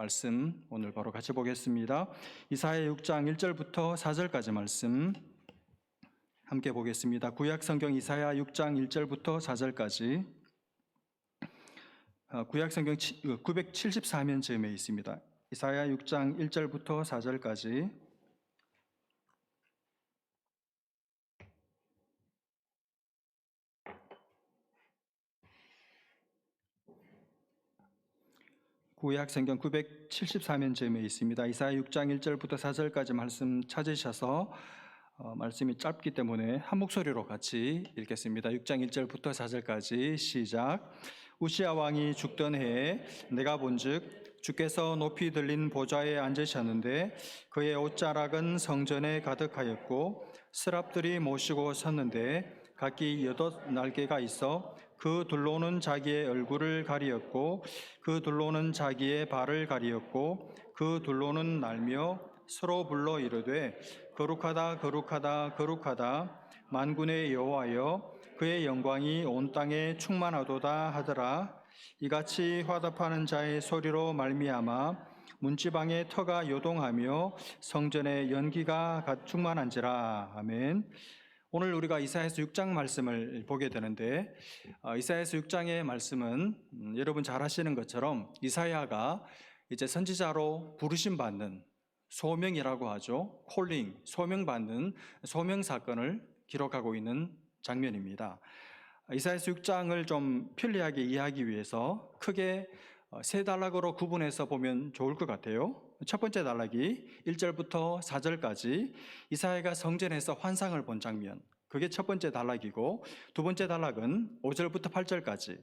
말씀 오늘 바로 같이 보겠습니다. 이사야 6장 1절부터 4절까지 말씀 함께 보겠습니다. 구약 성경 이사야 6장 1절부터 4절까지 구약 성경 974면 즈음에 있습니다. 이사야 6장 1절부터 4절까지 구약 성경 974면 즈음에 있습니다. 이사야 6장 1절부터 4절까지 말씀 찾으셔서 말씀이 짧기 때문에 한 목소리로 같이 읽겠습니다. 6장 1절부터 4절까지 시작. 우시야 왕이 죽던 해에 내가 본즉 주께서 높이 들린 보좌에 앉으셨는데 그의 옷자락은 성전에 가득하였고 스랍들이 모시고 섰는데 각기 8날개가 있어 그 둘로는 자기의 얼굴을 가리었고 그 둘로는 자기의 발을 가리었고 그 둘로는 날며 서로 불러 이르되 거룩하다 거룩하다 거룩하다 만군의 여호와여 그의 영광이 온 땅에 충만하도다 하더라. 이같이 화답하는 자의 소리로 말미암아 문지방의 터가 요동하며 성전의 연기가 충만한지라. 아멘. 오늘 우리가 이사야서 6장 말씀을 보게 되는데 이사야서 6장의 말씀은 여러분 잘 아시는 것처럼 이사야가 이제 선지자로 부르심 받는 소명이라고 하죠. 콜링, 소명받는 소명 사건을 기록하고 있는 장면입니다. 이사야서 6장을 좀 편리하게 이해하기 위해서 크게 세 단락으로 구분해서 보면 좋을 것 같아요. 첫 번째 단락이 1절부터 4절까지 이사야가 성전에서 환상을 본 장면, 그게 첫 번째 단락이고, 두 번째 단락은 5절부터 8절까지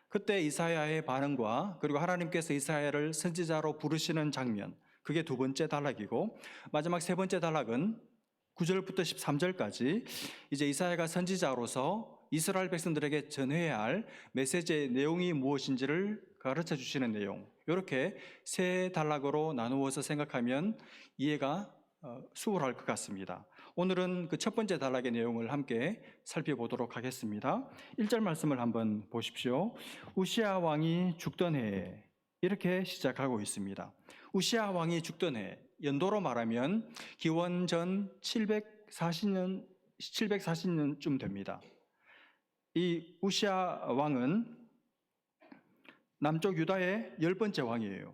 그때 이사야의 반응과 그리고 하나님께서 이사야를 선지자로 부르시는 장면, 그게 두 번째 단락이고, 마지막 세 번째 단락은 9절부터 13절까지 이제 이사야가 선지자로서 이스라엘 백성들에게 전해야 할 메시지의 내용이 무엇인지를 가르쳐 주시는 내용, 이렇게 세 단락으로 나누어서 생각하면 이해가 수월할 것 같습니다. 오늘은 그 첫 번째 단락의 내용을 함께 살펴보도록 하겠습니다. 1절 말씀을 한번 보십시오. 우시야 왕이 죽던 해에, 이렇게 시작하고 있습니다. 우시야 왕이 죽던 해, 연도로 말하면 기원전 740년쯤 됩니다. 이 우시야 왕은 남쪽 유다의 10번째 왕이에요.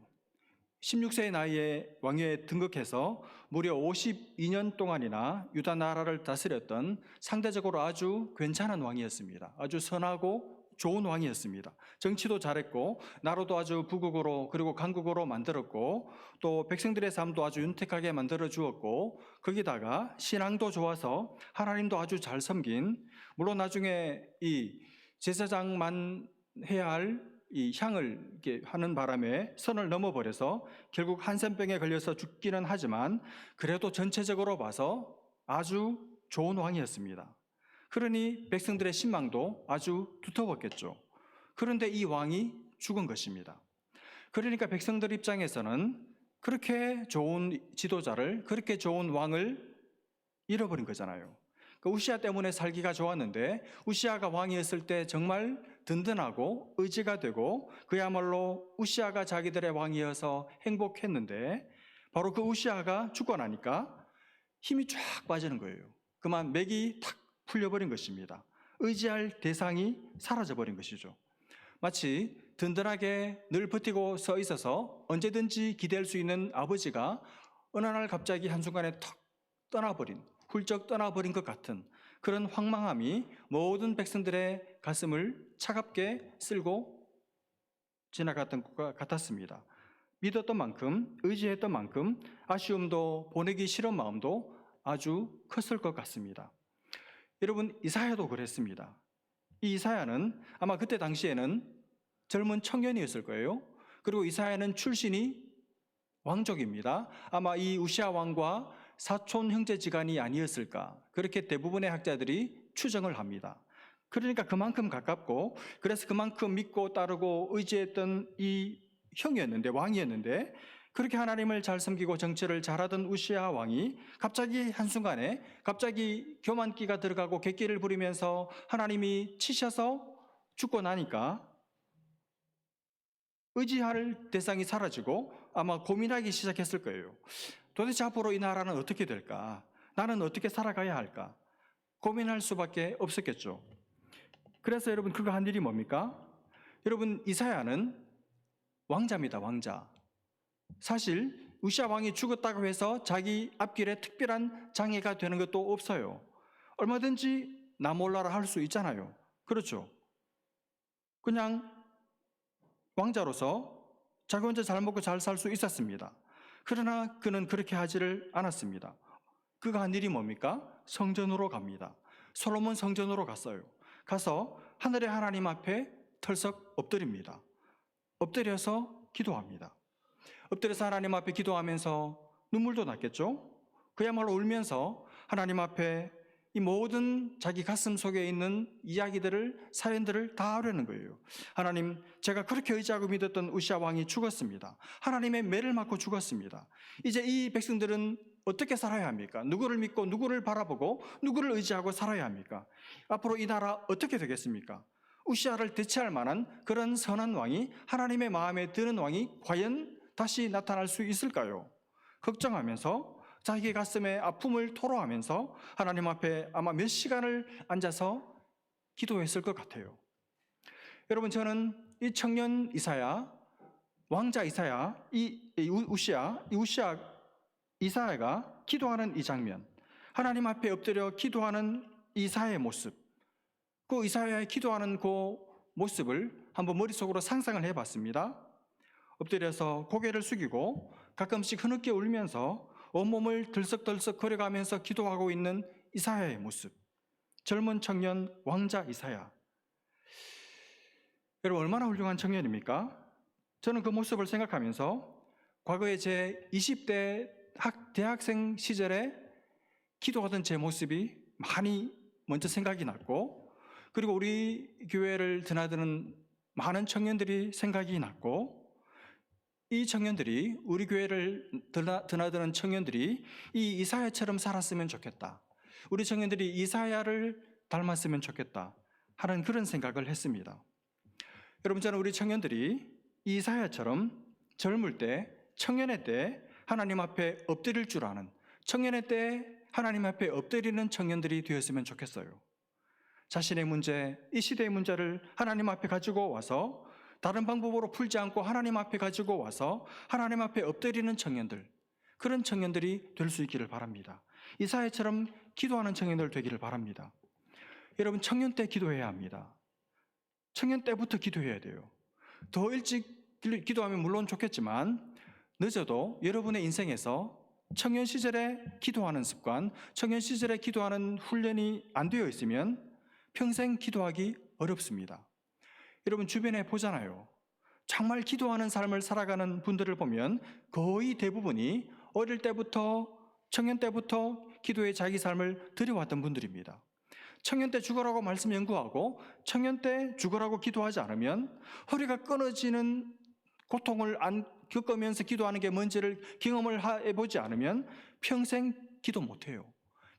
16세의 나이에 왕위에 등극해서 무려 52년 동안이나 유다 나라를 다스렸던 상대적으로 아주 괜찮은 왕이었습니다. 아주 선하고 좋은 왕이었습니다. 정치도 잘했고 나라도 아주 부국으로 그리고 강국으로 만들었고 또 백성들의 삶도 아주 윤택하게 만들어 주었고 거기다가 신앙도 좋아서 하나님도 아주 잘 섬긴, 물론 나중에 이 제사장만 해야 할 이 향을 이렇게 하는 바람에 선을 넘어버려서 결국 한센병에 걸려서 죽기는 하지만 그래도 전체적으로 봐서 아주 좋은 왕이었습니다. 그러니 백성들의 신망도 아주 두터웠겠죠. 그런데 이 왕이 죽은 것입니다. 그러니까 백성들 입장에서는 그렇게 좋은 지도자를, 그렇게 좋은 왕을 잃어버린 거잖아요. 우시야 때문에 살기가 좋았는데 우시야가 왕이었을 때 정말 든든하고 의지가 되고 그야말로 우시야가 자기들의 왕이어서 행복했는데 바로 그 우시야가 죽고 나니까 힘이 쫙 빠지는 거예요. 그만 맥이 탁 풀려버린 것입니다. 의지할 대상이 사라져버린 것이죠. 마치 든든하게 늘 버티고 서 있어서 언제든지 기댈 수 있는 아버지가 어느 날 갑자기 한순간에 턱 떠나버린, 훌쩍 떠나버린 것 같은 그런 황망함이 모든 백성들의 가슴을 차갑게 쓸고 지나갔던 것 같았습니다. 믿었던 만큼, 의지했던 만큼 아쉬움도 보내기 싫은 마음도 아주 컸을 것 같습니다. 여러분, 이사야도 그랬습니다. 이 이사야는 아마 그때 당시에는 젊은 청년이었을 거예요. 그리고 이사야는 출신이 왕족입니다. 아마 이 우시야 왕과 사촌 형제지간이 아니었을까, 그렇게 대부분의 학자들이 추정을 합니다. 그러니까 그만큼 가깝고 그래서 그만큼 믿고 따르고 의지했던 이 형이었는데, 왕이었는데, 그렇게 하나님을 잘 섬기고 정치를 잘하던 우시야 왕이 갑자기 한순간에 갑자기 교만기가 들어가고 객기를 부리면서 하나님이 치셔서 죽고 나니까 의지할 대상이 사라지고 아마 고민하기 시작했을 거예요. 도대체 앞으로 이 나라는 어떻게 될까? 나는 어떻게 살아가야 할까? 고민할 수밖에 없었겠죠. 그래서 여러분 그가 한 일이 뭡니까? 여러분 이사야는 왕자입니다. 왕자. 사실 우시아 왕이 죽었다고 해서 자기 앞길에 특별한 장애가 되는 것도 없어요. 얼마든지 나 몰라라 할 수 있잖아요. 그렇죠? 그냥 왕자로서 자기 혼자 잘 먹고 잘 살 수 있었습니다. 그러나 그는 그렇게 하지를 않았습니다. 그가 한 일이 뭡니까? 성전으로 갑니다. 솔로몬 성전으로 갔어요. 가서 하늘의 하나님 앞에 털썩 엎드립니다. 엎드려서 기도합니다. 엎드려서 하나님 앞에 기도하면서 눈물도 났겠죠? 그야말로 울면서 하나님 앞에 이 모든 자기 가슴 속에 있는 이야기들을, 사연들을 다 하려는 거예요. 하나님, 제가 그렇게 의지하고 믿었던 우시아 왕이 죽었습니다. 하나님의 매를 맞고 죽었습니다. 이제 이 백성들은 어떻게 살아야 합니까? 누구를 믿고 누구를 바라보고 누구를 의지하고 살아야 합니까? 앞으로 이 나라 어떻게 되겠습니까? 우시아를 대체할 만한 그런 선한 왕이, 하나님의 마음에 드는 왕이 과연 다시 나타날 수 있을까요? 걱정하면서 자기 가슴에 아픔을 토로하면서 하나님 앞에 아마 몇 시간을 앉아서 기도했을 것 같아요. 여러분, 저는 이 청년 이사야, 왕자 이사야, 이사야가 기도하는 이 장면, 하나님 앞에 엎드려 기도하는 이사야의 모습, 그 이사야의 기도하는 그 모습을 한번 머릿속으로 상상을 해봤습니다. 엎드려서 고개를 숙이고 가끔씩 흐느껴 울면서 온몸을 들썩들썩 거려가면서 기도하고 있는 이사야의 모습, 젊은 청년 왕자 이사야. 여러분, 얼마나 훌륭한 청년입니까? 저는 그 모습을 생각하면서 과거에 제 20대 대학생 시절에 기도하던 제 모습이 많이 먼저 생각이 났고, 그리고 우리 교회를 드나드는 많은 청년들이 생각이 났고, 이 청년들이, 우리 교회를 드나드는 청년들이 이 이사야처럼 살았으면 좋겠다, 우리 청년들이 이사야를 닮았으면 좋겠다 하는 그런 생각을 했습니다. 여러분, 저는 우리 청년들이 이사야처럼 젊을 때, 청년의 때 하나님 앞에 엎드릴 줄 아는, 청년의 때 하나님 앞에 엎드리는 청년들이 되었으면 좋겠어요. 자신의 문제, 이 시대의 문제를 하나님 앞에 가지고 와서 다른 방법으로 풀지 않고 하나님 앞에 가지고 와서 하나님 앞에 엎드리는 청년들, 그런 청년들이 될 수 있기를 바랍니다. 이사야처럼 기도하는 청년들 되기를 바랍니다. 여러분, 청년 때 기도해야 합니다. 청년 때부터 기도해야 돼요. 더 일찍 기도하면 물론 좋겠지만 늦어도 여러분의 인생에서 청년 시절에 기도하는 습관, 청년 시절에 기도하는 훈련이 안 되어 있으면 평생 기도하기 어렵습니다. 여러분, 주변에 보잖아요. 정말 기도하는 삶을 살아가는 분들을 보면 거의 대부분이 어릴 때부터, 청년 때부터 기도에 자기 삶을 들여왔던 분들입니다. 청년 때 죽으라고 말씀 연구하고 청년 때 죽으라고 기도하지 않으면, 허리가 끊어지는 고통을 안 겪으면서 기도하는 게 뭔지를 경험을 해보지 않으면 평생 기도 못해요.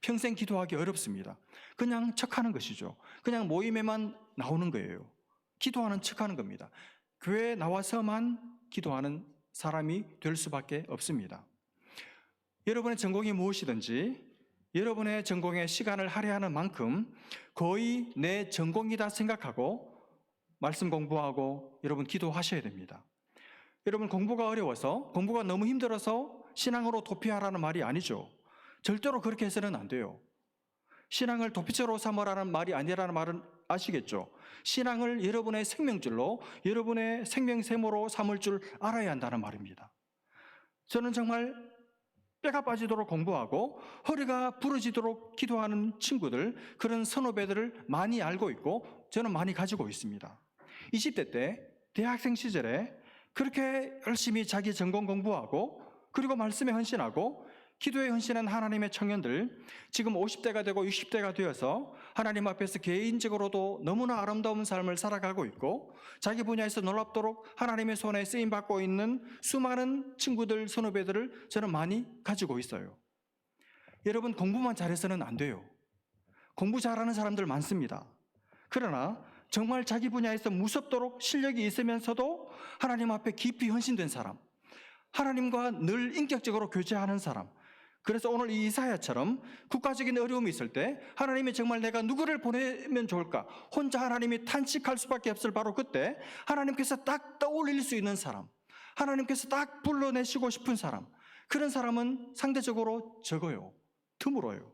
평생 기도하기 어렵습니다. 그냥 척하는 것이죠. 그냥 모임에만 나오는 거예요. 기도하는 척하는 겁니다. 교회에 나와서만 기도하는 사람이 될 수밖에 없습니다. 여러분의 전공이 무엇이든지 여러분의 전공에 시간을 할애하는 만큼 거의 내 전공이다 생각하고 말씀 공부하고 여러분 기도하셔야 됩니다. 여러분, 공부가 어려워서, 공부가 너무 힘들어서 신앙으로 도피하라는 말이 아니죠. 절대로 그렇게 해서는 안 돼요. 신앙을 도피처로 삼으라는 말이 아니라는 말은 아시겠죠? 신앙을 여러분의 생명줄로, 여러분의 생명샘으로 삼을 줄 알아야 한다는 말입니다. 저는 정말 뼈가 빠지도록 공부하고 허리가 부러지도록 기도하는 친구들, 그런 선후배들을 많이 알고 있고 저는 많이 가지고 있습니다. 20대 때, 대학생 시절에 그렇게 열심히 자기 전공 공부하고 그리고 말씀에 헌신하고 기도에 헌신한 하나님의 청년들, 지금 50대가 되고 60대가 되어서 하나님 앞에서 개인적으로도 너무나 아름다운 삶을 살아가고 있고 자기 분야에서 놀랍도록 하나님의 손에 쓰임받고 있는 수많은 친구들, 선후배들을 저는 많이 가지고 있어요. 여러분, 공부만 잘해서는 안 돼요. 공부 잘하는 사람들 많습니다. 그러나 정말 자기 분야에서 무섭도록 실력이 있으면서도 하나님 앞에 깊이 헌신된 사람, 하나님과 늘 인격적으로 교제하는 사람. 그래서 오늘 이 이사야처럼 국가적인 어려움이 있을 때 하나님이 정말 내가 누구를 보내면 좋을까? 혼자 하나님이 탄식할 수밖에 없을 바로 그때 하나님께서 딱 떠올릴 수 있는 사람, 하나님께서 딱 불러내시고 싶은 사람, 그런 사람은 상대적으로 적어요. 드물어요.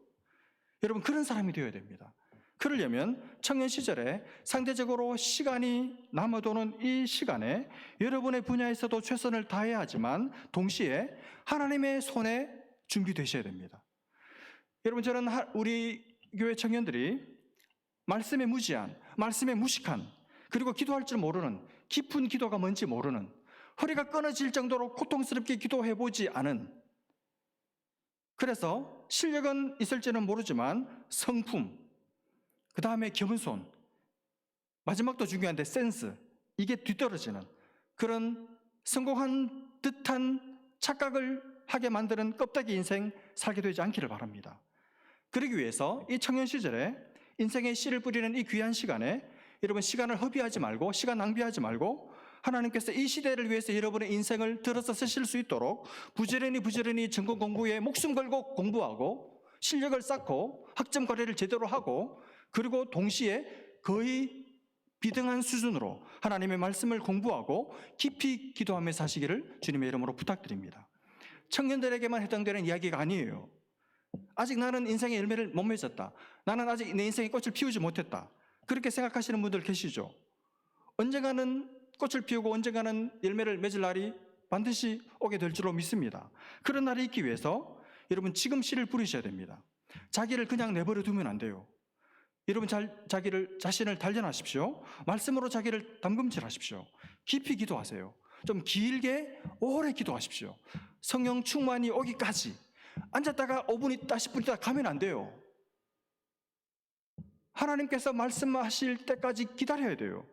여러분, 그런 사람이 되어야 됩니다. 그러려면 청년 시절에 상대적으로 시간이 남아도는 이 시간에 여러분의 분야에서도 최선을 다해야 하지만 동시에 하나님의 손에 준비되셔야 됩니다. 여러분, 저는 우리 교회 청년들이 말씀에 무지한, 말씀에 무식한, 그리고 기도할 줄 모르는, 깊은 기도가 뭔지 모르는, 허리가 끊어질 정도로 고통스럽게 기도해보지 않은, 그래서 실력은 있을지는 모르지만 성품, 그 다음에 겸손, 마지막도 중요한데 센스, 이게 뒤떨어지는 그런 성공한 듯한 착각을 하게 만드는 껍데기 인생 살게 되지 않기를 바랍니다. 그러기 위해서 이 청년 시절에 인생의 씨를 뿌리는 이 귀한 시간에 여러분, 시간을 허비하지 말고, 시간 낭비하지 말고 하나님께서 이 시대를 위해서 여러분의 인생을 들어서 쓰실 수 있도록 부지런히 전공 공부에 목숨 걸고 공부하고 실력을 쌓고 학점 과제를 제대로 하고, 그리고 동시에 거의 비등한 수준으로 하나님의 말씀을 공부하고 깊이 기도하며 사시기를 주님의 이름으로 부탁드립니다. 청년들에게만 해당되는 이야기가 아니에요. 아직 나는 인생의 열매를 못 맺었다, 나는 아직 내 인생의 꽃을 피우지 못했다, 그렇게 생각하시는 분들 계시죠? 언젠가는 꽃을 피우고 언젠가는 열매를 맺을 날이 반드시 오게 될 줄로 믿습니다. 그런 날이 있기 위해서 여러분, 지금 씨를 뿌리셔야 됩니다. 자기를 그냥 내버려 두면 안 돼요. 여러분, 자신을 단련하십시오. 말씀으로 자기를 담금질하십시오. 깊이 기도하세요. 좀 길게 오래 기도하십시오. 성령 충만이 오기까지. 앉았다가 5분 있다 10분 있다 가면 안 돼요. 하나님께서 말씀하실 때까지 기다려야 돼요.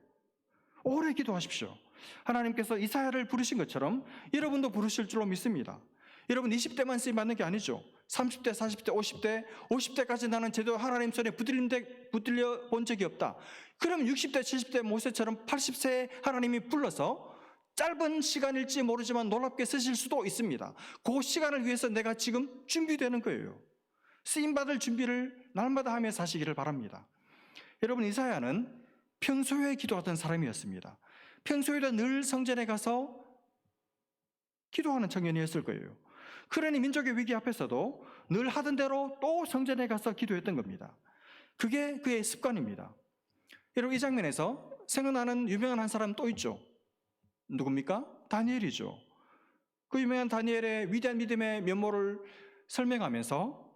오래 기도하십시오. 하나님께서 이사야를 부르신 것처럼 여러분도 부르실 줄로 믿습니다. 여러분, 20대만 쓰임 받는 게 아니죠. 30대, 40대, 50대까지 나는 제대로 하나님 손에 붙들려 본 적이 없다. 그러면 60대, 70대 모세처럼 80세에 하나님이 불러서 짧은 시간일지 모르지만 놀랍게 쓰실 수도 있습니다. 그 시간을 위해서 내가 지금 준비되는 거예요. 쓰임받을 준비를 날마다 하며 사시기를 바랍니다. 여러분, 이사야는 평소에 기도하던 사람이었습니다. 평소에도 늘 성전에 가서 기도하는 청년이었을 거예요. 그러니 민족의 위기 앞에서도 늘 하던 대로 또 성전에 가서 기도했던 겁니다. 그게 그의 습관입니다. 여러분, 이 장면에서 생각나는 유명한 한 사람 또 있죠. 누굽니까? 다니엘이죠. 그 유명한 다니엘의 위대한 믿음의 면모를 설명하면서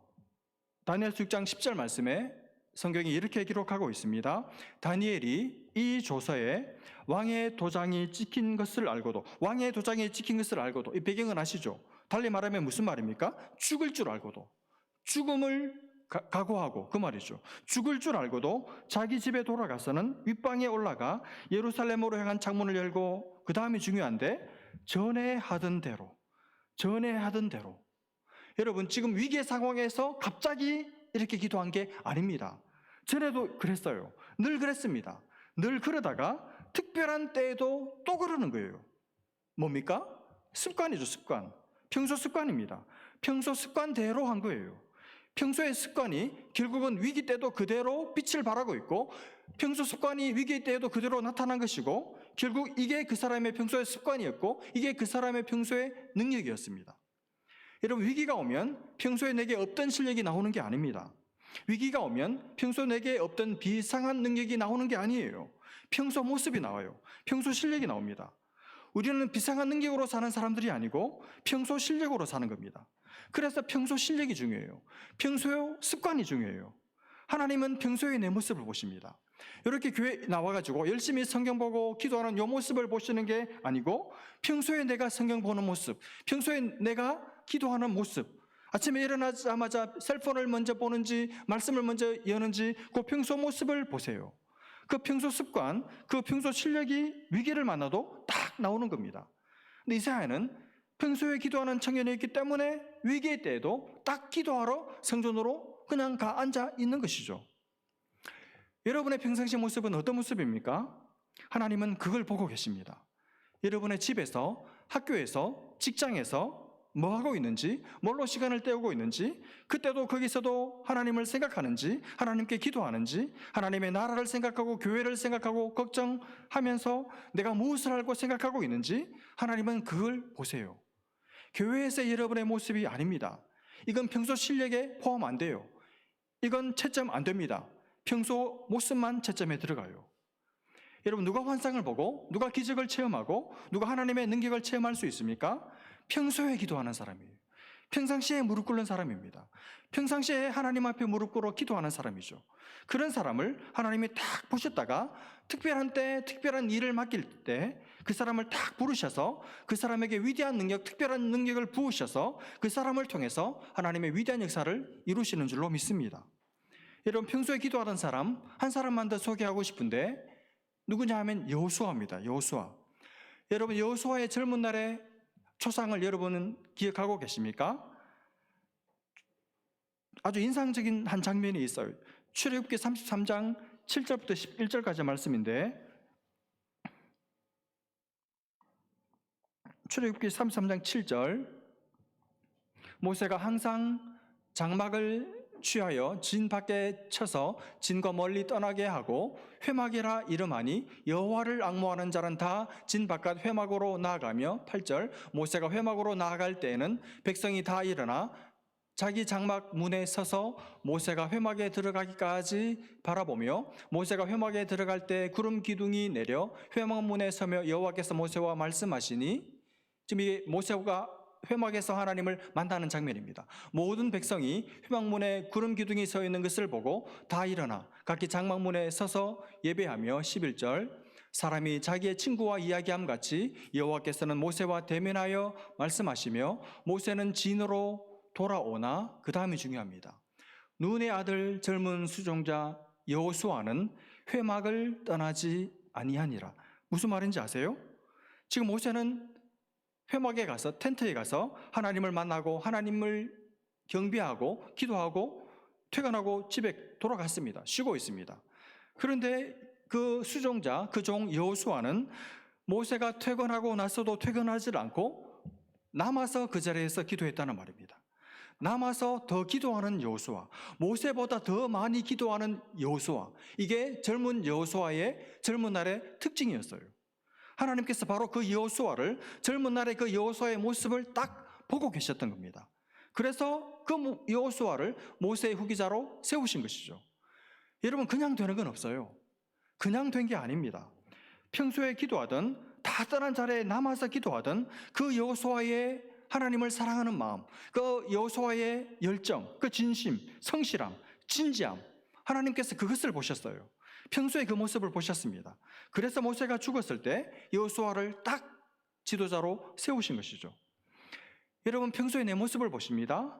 다니엘서 6장 10절 말씀에 성경이 이렇게 기록하고 있습니다. 다니엘이 이 조서에 왕의 도장이 찍힌 것을 알고도, 왕의 도장이 찍힌 것을 알고도, 이 배경은 아시죠? 달리 말하면 무슨 말입니까? 죽을 줄 알고도, 죽음을 각오하고, 그 말이죠. 죽을 줄 알고도 자기 집에 돌아가서는 윗방에 올라가 예루살렘으로 향한 창문을 열고, 그 다음이 중요한데, 전에 하던 대로. 여러분, 지금 위기의 상황에서 갑자기 이렇게 기도한 게 아닙니다. 전에도 그랬어요. 늘 그랬습니다. 늘 그러다가 특별한 때에도 또 그러는 거예요. 뭡니까? 습관이죠, 습관. 평소 습관입니다. 평소 습관대로 한 거예요. 평소의 습관이 결국은 위기 때도 그대로 빛을 발하고 있고, 평소 습관이 위기 때에도 그대로 나타난 것이고, 결국 이게 그 사람의 평소의 습관이었고, 이게 그 사람의 평소의 능력이었습니다. 여러분, 위기가 오면 평소에 내게 없던 실력이 나오는 게 아닙니다. 위기가 오면 평소 내게 없던 비상한 능력이 나오는 게 아니에요. 평소 모습이 나와요. 평소 실력이 나옵니다. 우리는 비상한 능력으로 사는 사람들이 아니고 평소 실력으로 사는 겁니다. 그래서 평소 실력이 중요해요. 평소 습관이 중요해요. 하나님은 평소에 내 모습을 보십니다. 이렇게 교회 나와가지고 열심히 성경 보고 기도하는 이 모습을 보시는 게 아니고, 평소에 내가 성경 보는 모습, 평소에 내가 기도하는 모습, 아침에 일어나자마자 셀폰을 먼저 보는지 말씀을 먼저 여는지 그 평소 모습을 보세요. 그 평소 습관, 그 평소 실력이 위기를 만나도 딱 나오는 겁니다. 근데 이사야는 평소에 기도하는 청년이었기 때문에 위기의 때에도 딱 기도하러 성전으로 그냥 가 앉아 있는 것이죠. 여러분의 평상시 모습은 어떤 모습입니까? 하나님은 그걸 보고 계십니다. 여러분의 집에서 학교에서, 직장에서 뭐 하고 있는지, 뭘로 시간을 때우고 있는지, 그때도 거기서도 하나님을 생각하는지, 하나님께 기도하는지, 하나님의 나라를 생각하고 교회를 생각하고 걱정하면서 내가 무엇을 알고 생각하고 있는지 하나님은 그걸 보세요. 교회에서의 여러분의 모습이 아닙니다. 이건 평소 실력에 포함 안 돼요. 이건 채점 안 됩니다. 평소 모습만 채점에 들어가요. 여러분, 누가 환상을 보고 누가 기적을 체험하고 누가 하나님의 능력을 체험할 수 있습니까? 평소에 기도하는 사람이에요. 평상시에 무릎 꿇는 사람입니다. 평상시에 하나님 앞에 무릎 꿇어 기도하는 사람이죠. 그런 사람을 하나님이 딱 보셨다가 특별한 때 특별한 일을 맡길 때 그 사람을 딱 부르셔서 그 사람에게 위대한 능력, 특별한 능력을 부으셔서 그 사람을 통해서 하나님의 위대한 역사를 이루시는 줄로 믿습니다. 여러분, 평소에 기도하던 사람 한 사람만 더 소개하고 싶은데 누구냐 하면 여호수아입니다. 여호수아. 여러분, 여호수아의 젊은 날의 초상을 여러분은 기억하고 계십니까? 아주 인상적인 한 장면이 있어요. 출애굽기 33장 7절부터 11절까지 말씀인데, 출애굽기 33장 7절, 모세가 항상 장막을 취하여 진 밖에 쳐서 진과 멀리 떠나게 하고 회막이라 이름하니 여호와를 앙모하는 자는 다 진 바깥 회막으로 나아가며, 8절, 모세가 회막으로 나아갈 때에는 백성이 다 일어나 자기 장막 문에 서서 모세가 회막에 들어가기까지 바라보며, 모세가 회막에 들어갈 때 구름 기둥이 내려 회막 문에 서며 여호와께서 모세와 말씀하시니, 지금 이게 모세가 회막에서 하나님을 만나는 장면입니다. 모든 백성이 회막문에 구름 기둥이 서 있는 것을 보고 다 일어나 각기 장막문에 서서 예배하며, 11절, 사람이 자기의 친구와 이야기함 같이 여호와께서는 모세와 대면하여 말씀하시며 모세는 진으로 돌아오나, 그 다음이 중요합니다. 눈의 아들 젊은 수종자 여호수아는 회막을 떠나지 아니하니라. 무슨 말인지 아세요? 지금 모세는 회막에 가서, 텐트에 가서 하나님을 만나고 하나님을 경배하고 기도하고 퇴근하고 집에 돌아갔습니다. 쉬고 있습니다. 그런데 그 수종자, 그 종 여호수아는 모세가 퇴근하고 나서도 퇴근하지 않고 남아서 그 자리에서 기도했다는 말입니다. 남아서 더 기도하는 여호수아, 모세보다 더 많이 기도하는 여호수아, 이게 젊은 여호수아의 젊은 날의 특징이었어요. 하나님께서 바로 그 여호수아를, 젊은 날의 그 여호수아의 모습을 딱 보고 계셨던 겁니다. 그래서 그 여호수아를 모세의 후기자로 세우신 것이죠. 여러분, 그냥 되는 건 없어요. 그냥 된 게 아닙니다. 평소에 기도하던, 다 떠난 자리에 남아서 기도하던 그 여호수아의 하나님을 사랑하는 마음, 그 여호수아의 열정, 그 진심, 성실함, 진지함, 하나님께서 그것을 보셨어요. 평소에 그 모습을 보셨습니다. 그래서 모세가 죽었을 때 여호수아를 딱 지도자로 세우신 것이죠. 여러분, 평소에 내 모습을 보십니다.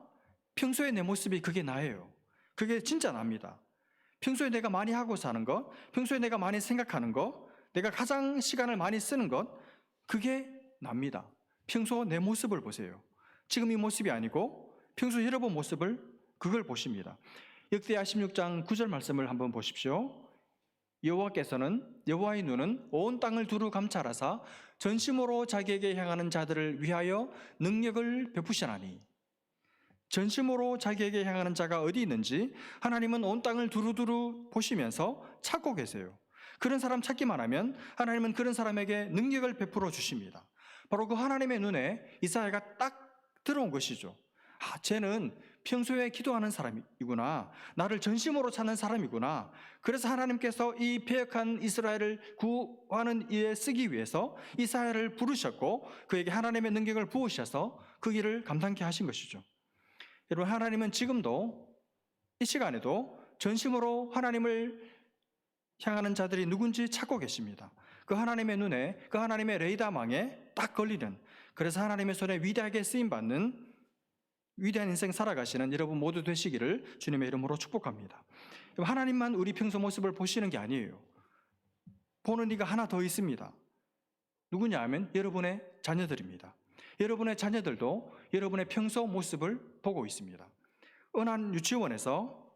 평소에 내 모습이 그게 나예요. 그게 진짜 납니다. 평소에 내가 많이 하고 사는 것, 평소에 내가 많이 생각하는 것, 내가 가장 시간을 많이 쓰는 것, 그게 납니다. 평소 내 모습을 보세요. 지금 이 모습이 아니고 평소 여러분 모습을, 그걸 보십니다. 역대하 16장 9절 말씀을 한번 보십시오. 여호와의 눈은 온 땅을 두루 감찰하사 전심으로 자기에게 향하는 자들을 위하여 능력을 베푸시나니. 전심으로 자기에게 향하는 자가 어디 있는지 하나님은 온 땅을 두루두루 보시면서 찾고 계세요. 그런 사람 찾기만 하면 하나님은 그런 사람에게 능력을 베풀어 주십니다. 바로 그 하나님의 눈에 이사야가 딱 들어온 것이죠. 쟤는 평소에 기도하는 사람이구나. 나를 전심으로 찾는 사람이구나. 그래서 하나님께서 이 패역한 이스라엘을 구하는 일에 쓰기 위해서 이사야를 부르셨고 그에게 하나님의 능력을 부으셔서 그 일을 감당케 하신 것이죠. 여러분, 하나님은 지금도 이 시간에도 전심으로 하나님을 향하는 자들이 누군지 찾고 계십니다. 그 하나님의 눈에, 그 하나님의 레이더망에 딱 걸리는, 그래서 하나님의 손에 위대하게 쓰임받는 위대한 인생 살아가시는 여러분 모두 되시기를 주님의 이름으로 축복합니다. 하나님만 우리 평소 모습을 보시는 게 아니에요. 보는 이가 하나 더 있습니다. 누구냐 하면 여러분의 자녀들입니다. 여러분의 자녀들도 여러분의 평소 모습을 보고 있습니다. 어느 한 유치원에서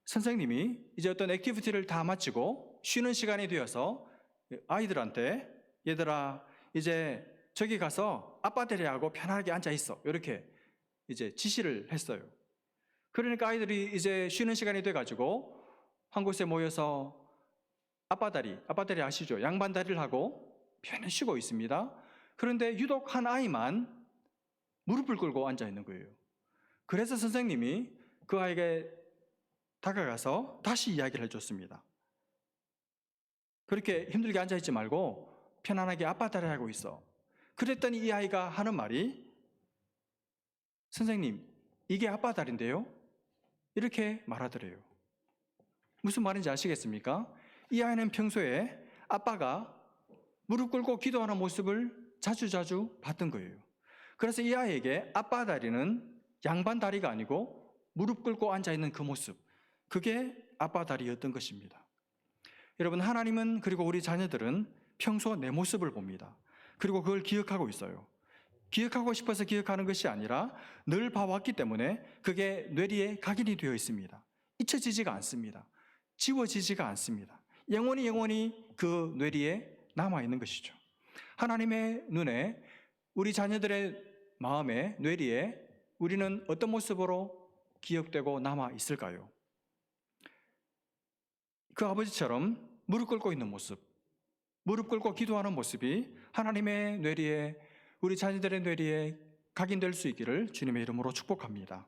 선생님이 이제 어떤 액티비티를 다 마치고 쉬는 시간이 되어서 아이들한테, 얘들아 이제 저기 가서 아빠들이하고 편하게 앉아 있어. 이렇게 이제 지시를 했어요. 그러니까 아이들이 이제 쉬는 시간이 돼가지고 한 곳에 모여서 아빠다리 아시죠? 양반다리를 하고 편히 쉬고 있습니다. 그런데 유독 한 아이만 무릎을 꿇고 앉아 있는 거예요. 그래서 선생님이 그 아이에게 다가가서 다시 이야기를 해줬습니다. 그렇게 힘들게 앉아 있지 말고 편안하게 아빠다리 하고 있어. 그랬더니 이 아이가 하는 말이, 선생님, 이게 아빠다리인데요? 이렇게 말하더래요. 무슨 말인지 아시겠습니까? 이 아이는 평소에 아빠가 무릎 꿇고 기도하는 모습을 자주 봤던 거예요. 그래서 이 아이에게 아빠 다리는 양반 다리가 아니고 무릎 꿇고 앉아있는 그 모습, 그게 아빠 다리였던 것입니다. 여러분, 하나님은, 그리고 우리 자녀들은 평소 내 모습을 봅니다. 그리고 그걸 기억하고 있어요. 기억하고 싶어서 기억하는 것이 아니라 늘 봐왔기 때문에 그게 뇌리에 각인이 되어 있습니다. 잊혀지지가 않습니다. 지워지지가 않습니다. 영원히 그 뇌리에 남아있는 것이죠. 하나님의 눈에, 우리 자녀들의 마음에, 뇌리에 우리는 어떤 모습으로 기억되고 남아있을까요? 그 아버지처럼 무릎 꿇고 있는 모습, 무릎 꿇고 기도하는 모습이 하나님의 뇌리에, 우리 자녀들의 뇌리에 각인될 수 있기를 주님의 이름으로 축복합니다.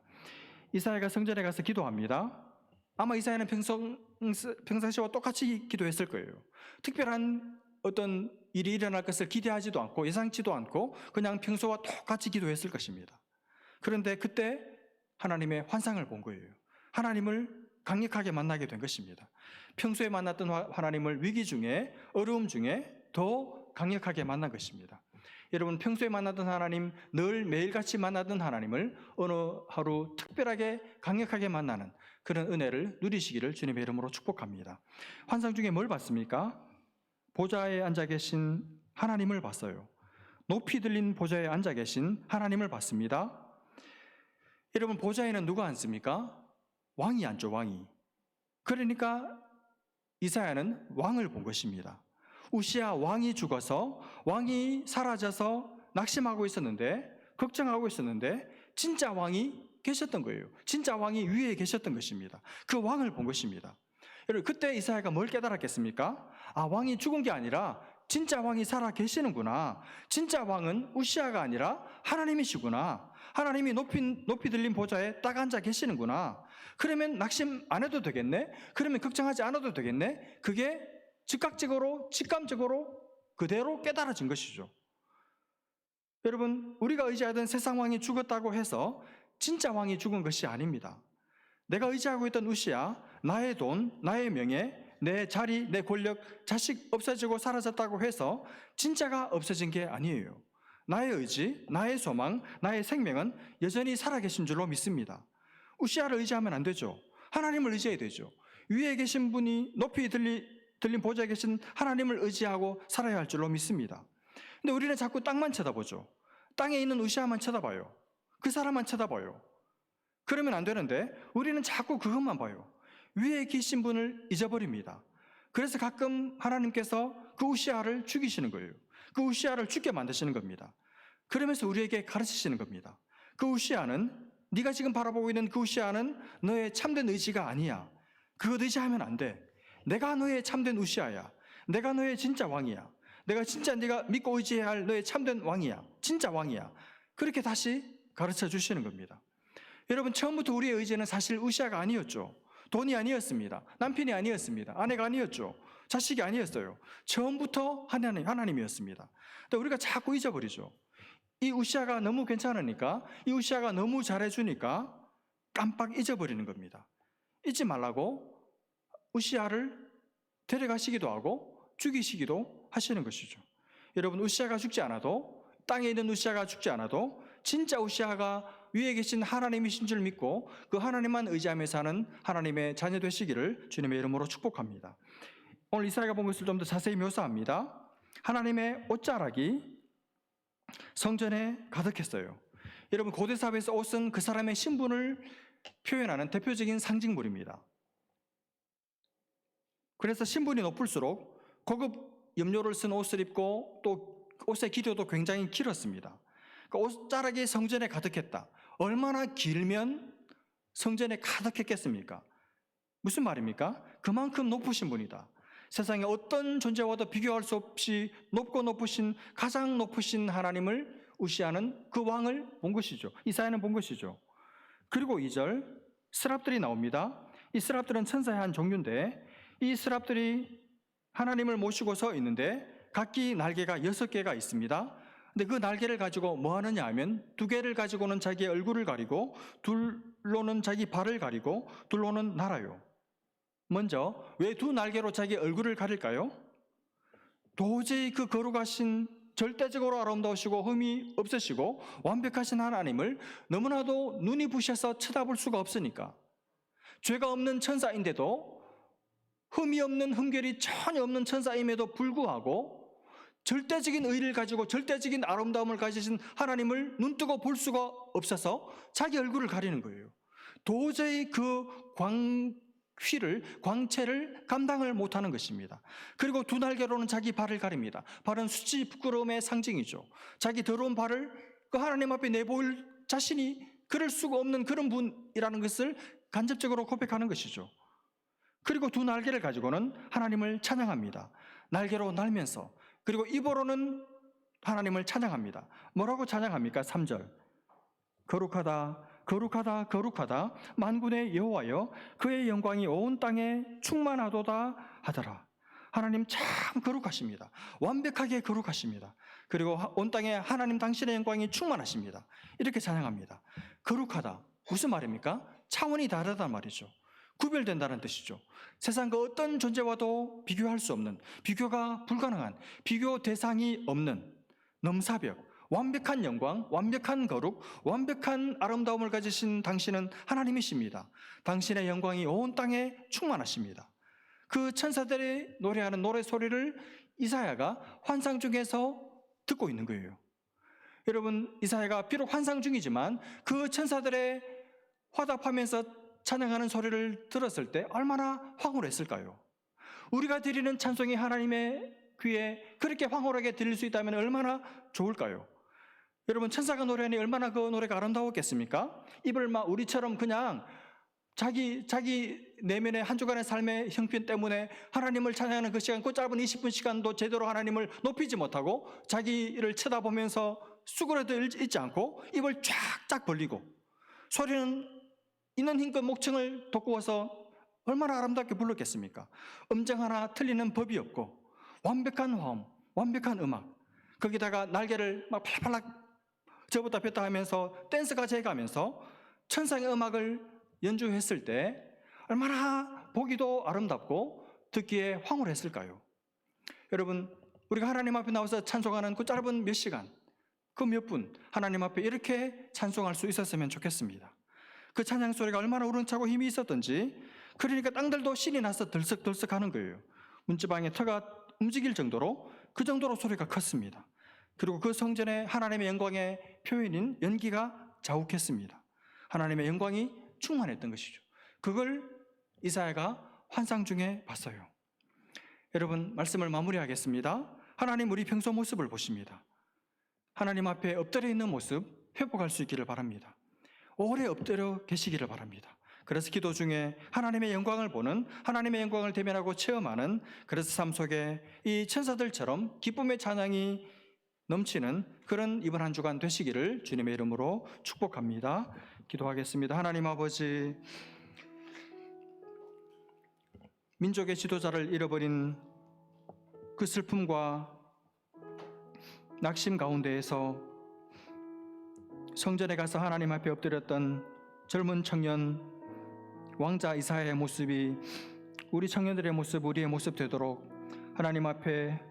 이사야가 성전에 가서 기도합니다. 아마 이사야는 평상시와 똑같이 기도했을 거예요. 특별한 어떤 일이 일어날 것을 기대하지도 않고 예상치도 않고 그냥 평소와 똑같이 기도했을 것입니다. 그런데 그때 하나님의 환상을 본 거예요. 하나님을 강력하게 만나게 된 것입니다. 평소에 만났던 하나님을 위기 중에, 어려움 중에 더 강력하게 만난 것입니다. 여러분, 평소에 만나던 하나님, 늘 매일같이 만나던 하나님을 어느 하루 특별하게 강력하게 만나는 그런 은혜를 누리시기를 주님의 이름으로 축복합니다. 환상 중에 뭘 봤습니까? 보좌에 앉아 계신 하나님을 봤어요. 높이 들린 보좌에 앉아 계신 하나님을 봤습니다. 여러분, 보좌에는 누가 앉습니까? 왕이 앉죠, 왕이. 그러니까 이사야는 왕을 본 것입니다. 우시야 왕이 죽어서, 왕이 사라져서 낙심하고 있었는데, 걱정하고 있었는데 진짜 왕이 계셨던 거예요. 진짜 왕이 위에 계셨던 것입니다. 그 왕을 본 것입니다. 여러분, 그때 이사야가 뭘 깨달았겠습니까? 아, 왕이 죽은 게 아니라 진짜 왕이 살아 계시는구나. 진짜 왕은 우시야가 아니라 하나님이시구나. 하나님이 높이 들린 보좌에 딱 앉아 계시는구나. 그러면 낙심 안 해도 되겠네? 그러면 걱정하지 않아도 되겠네? 그게 즉각적으로, 직감적으로 그대로 깨달아진 것이죠. 여러분, 우리가 의지하던 세상 왕이 죽었다고 해서 진짜 왕이 죽은 것이 아닙니다. 내가 의지하고 있던 우시야, 나의 돈, 나의 명예, 내 자리, 내 권력, 자식 없어지고 사라졌다고 해서 진짜가 없어진 게 아니에요. 나의 의지, 나의 소망, 나의 생명은 여전히 살아계신 줄로 믿습니다. 우시야를 의지하면 안 되죠. 하나님을 의지해야 되죠. 위에 계신 분이, 높이 들린 보좌에 계신 하나님을 의지하고 살아야 할 줄로 믿습니다. 근데 우리는 자꾸 땅만 쳐다보죠. 땅에 있는 우시야만 쳐다봐요. 그 사람만 쳐다봐요. 그러면 안 되는데 우리는 자꾸 그것만 봐요. 위에 계신 분을 잊어버립니다. 그래서 가끔 하나님께서 그 우시야를 죽이시는 거예요. 그 우시야를 죽게 만드시는 겁니다. 그러면서 우리에게 가르치시는 겁니다. 그 우시야는, 네가 지금 바라보고 있는 그 우시야는 너의 참된 의지가 아니야. 그것 의지하면 안 돼. 내가 너의 참된 우시야야. 내가 너의 진짜 왕이야. 내가 진짜 네가 믿고 의지해야 할 너의 참된 왕이야. 진짜 왕이야. 그렇게 다시 가르쳐 주시는 겁니다. 여러분, 처음부터 우리의 의지는 사실 우시야가 아니었죠. 돈이 아니었습니다. 남편이 아니었습니다. 아내가 아니었죠. 자식이 아니었어요. 처음부터 하나님이었습니다. 근데 우리가 자꾸 잊어버리죠. 이 우시야가 너무 괜찮으니까, 이 우시야가 너무 잘해주니까 깜빡 잊어버리는 겁니다. 잊지 말라고 우시야를 데려가시기도 하고 죽이시기도 하시는 것이죠. 여러분, 우시야가 죽지 않아도, 땅에 있는 우시야가 죽지 않아도 진짜 우시야가 위에 계신 하나님이신 줄 믿고 그 하나님만 의지하며 사는 하나님의 자녀 되시기를 주님의 이름으로 축복합니다. 오늘 이사야가 본 것을 좀 더 자세히 묘사합니다. 하나님의 옷자락이 성전에 가득했어요. 여러분, 고대 사회에서 옷은 그 사람의 신분을 표현하는 대표적인 상징물입니다. 그래서 신분이 높을수록 고급 염료를 쓴 옷을 입고 또 옷의 길이도 굉장히 길었습니다. 옷자락이 성전에 가득했다. 얼마나 길면 성전에 가득했겠습니까? 무슨 말입니까? 그만큼 높으신 분이다. 세상에 어떤 존재와도 비교할 수 없이 높고 높으신, 가장 높으신 하나님을 의시하는 그 왕을 본 것이죠. 이사야는 본 것이죠. 그리고 2절 스랍들이 나옵니다. 이 스랍들은 천사의 한 종류인데, 이 스랍들이 하나님을 모시고 서 있는데 각기 날개가 6개가 있습니다. 근데 그 날개를 가지고 뭐 하느냐 하면, 2개를 가지고는 자기의 얼굴을 가리고, 둘로는 자기 발을 가리고, 둘로는 날아요. 먼저 왜 2 날개로 자기 얼굴을 가릴까요? 도저히 그 거룩하신, 절대적으로 아름다우시고 흠이 없으시고 완벽하신 하나님을 너무나도 눈이 부셔서 쳐다볼 수가 없으니까, 죄가 없는 천사인데도, 흠이 없는, 흠결이 전혀 없는 천사임에도 불구하고 절대적인 의를 가지고 절대적인 아름다움을 가지신 하나님을 눈뜨고 볼 수가 없어서 자기 얼굴을 가리는 거예요. 도저히 그 광채를 감당을 못하는 것입니다. 그리고 2 날개로는 자기 발을 가립니다. 발은 수치, 부끄러움의 상징이죠. 자기 더러운 발을 그 하나님 앞에 내보일 자신이 그럴 수가 없는 그런 분이라는 것을 간접적으로 고백하는 것이죠. 그리고 2 날개를 가지고는 하나님을 찬양합니다. 날개로 날면서. 그리고 입으로는 하나님을 찬양합니다. 뭐라고 찬양합니까? 3절. 거룩하다, 거룩하다, 거룩하다, 만군의 여호와여, 그의 영광이 온 땅에 충만하도다 하더라. 하나님 참 거룩하십니다. 완벽하게 거룩하십니다. 그리고 온 땅에 하나님 당신의 영광이 충만하십니다. 이렇게 찬양합니다. 거룩하다, 무슨 말입니까? 차원이 다르단 말이죠. 구별된다는 뜻이죠. 세상 그 어떤 존재와도 비교할 수 없는, 비교가 불가능한, 비교 대상이 없는 넘사벽, 완벽한 영광, 완벽한 거룩, 완벽한 아름다움을 가지신 당신은 하나님이십니다. 당신의 영광이 온 땅에 충만하십니다. 그 천사들이 노래하는 노래 소리를 이사야가 환상 중에서 듣고 있는 거예요. 여러분, 이사야가 비록 환상 중이지만 그 천사들의 화답하면서 찬양하는 소리를 들었을 때 얼마나 황홀했을까요? 우리가 드리는 찬송이 하나님의 귀에 그렇게 황홀하게 들릴 수 있다면 얼마나 좋을까요? 여러분, 천사가 노래하니 얼마나 그 노래가 아름다웠겠습니까? 입을 막 우리처럼 그냥 자기 내면의 한 주간의 삶의 형편 때문에 하나님을 찬양하는 그 시간, 그 짧은 20분 시간도 제대로 하나님을 높이지 못하고 자기를 쳐다보면서 수그러져 있지 않고 입을 쫙쫙 벌리고 소리는 있는 힘껏 목청을 돋구어서 얼마나 아름답게 불렀겠습니까? 음정 하나 틀리는 법이 없고 완벽한 화음, 완벽한 음악, 거기다가 날개를 막 팔팔락 저부터 폈다 하면서 댄스가 재가면서 천상의 음악을 연주했을 때 얼마나 보기도 아름답고 듣기에 황홀했을까요? 여러분, 우리가 하나님 앞에 나와서 찬송하는 그 짧은 몇 시간, 그 몇 분 하나님 앞에 이렇게 찬송할 수 있었으면 좋겠습니다. 그 찬양 소리가 얼마나 우렁차고 힘이 있었던지, 그러니까 땅들도 신이 나서 들썩들썩 하는 거예요. 문지방의 터가 움직일 정도로, 그 정도로 소리가 컸습니다. 그리고 그 성전의 하나님의 영광의 표현인 연기가 자욱했습니다. 하나님의 영광이 충만했던 것이죠. 그걸 이사야가 환상 중에 봤어요. 여러분, 말씀을 마무리하겠습니다. 하나님 우리 평소 모습을 보십니다. 하나님 앞에 엎드려 있는 모습 회복할 수 있기를 바랍니다. 오래 엎드려 계시기를 바랍니다. 그래서 기도 중에 하나님의 영광을 보는, 하나님의 영광을 대면하고 체험하는, 그래서 삶 속에 이 천사들처럼 기쁨의 찬양이 넘치는 그런 이번 한 주간 되시기를 주님의 이름으로 축복합니다. 기도하겠습니다. 하나님 아버지, 민족의 지도자를 잃어버린 그 슬픔과 낙심 가운데에서 성전에 가서 하나님 앞에 엎드렸던 젊은 청년 왕자 이사야의 모습이 우리 청년들의 모습, 우리의 모습 되도록, 하나님 앞에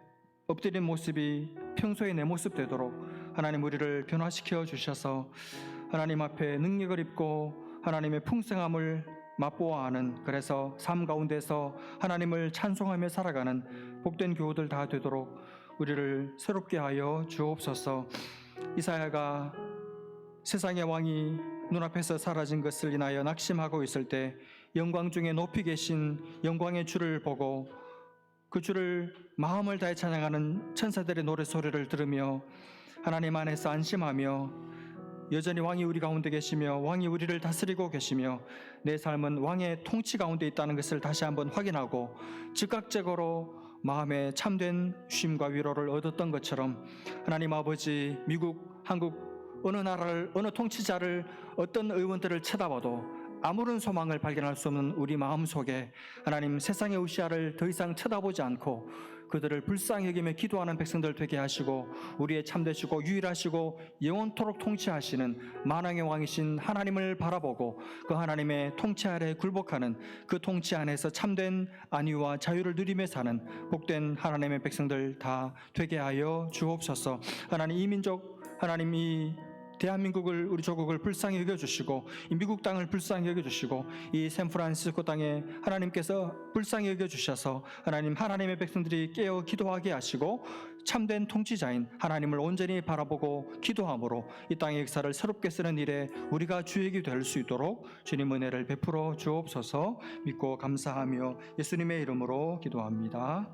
엎드린 모습이 평소의 내 모습 되도록 하나님 우리를 변화시켜 주셔서 하나님 앞에 능력을 입고 하나님의 풍성함을 맛보아 하는, 그래서 삶 가운데서 하나님을 찬송하며 살아가는 복된 교우들 다 되도록 우리를 새롭게 하여 주옵소서. 이사야가 세상의 왕이 눈앞에서 사라진 것을 인하여 낙심하고 있을 때 영광 중에 높이 계신 영광의 주를 보고 그 주를 마음을 다해 찬양하는 천사들의 노래소리를 들으며 하나님 안에서 안심하며 여전히 왕이 우리 가운데 계시며 왕이 우리를 다스리고 계시며 내 삶은 왕의 통치 가운데 있다는 것을 다시 한번 확인하고 즉각적으로 마음에 참된 쉼과 위로를 얻었던 것처럼 하나님 아버지, 미국, 한국 어느 나라를, 어느 통치자를, 어떤 의원들을 쳐다봐도 아무런 소망을 발견할 수 없는 우리 마음속에 하나님 세상의 우시아를 더 이상 쳐다보지 않고 그들을 불쌍히 여기며 기도하는 백성들 되게 하시고 우리의 참되시고 유일하시고 영원토록 통치하시는 만왕의 왕이신 하나님을 바라보고 그 하나님의 통치 아래 굴복하는 그 통치 안에서 참된 안위와 자유를 누리며 사는 복된 하나님의 백성들 다 되게 하여 주옵소서. 하나님 이 민족, 하나님 이 대한민국을, 우리 조국을 불쌍히 여겨주시고 이 미국 땅을 불쌍히 여겨주시고 이 샌프란시스코 땅에 하나님께서 불쌍히 여겨주셔서 하나님, 하나님의 백성들이 깨어 기도하게 하시고 참된 통치자인 하나님을 온전히 바라보고 기도함으로 이 땅의 역사를 새롭게 쓰는 일에 우리가 주역이 될 수 있도록 주님 은혜를 베풀어 주옵소서. 믿고 감사하며 예수님의 이름으로 기도합니다.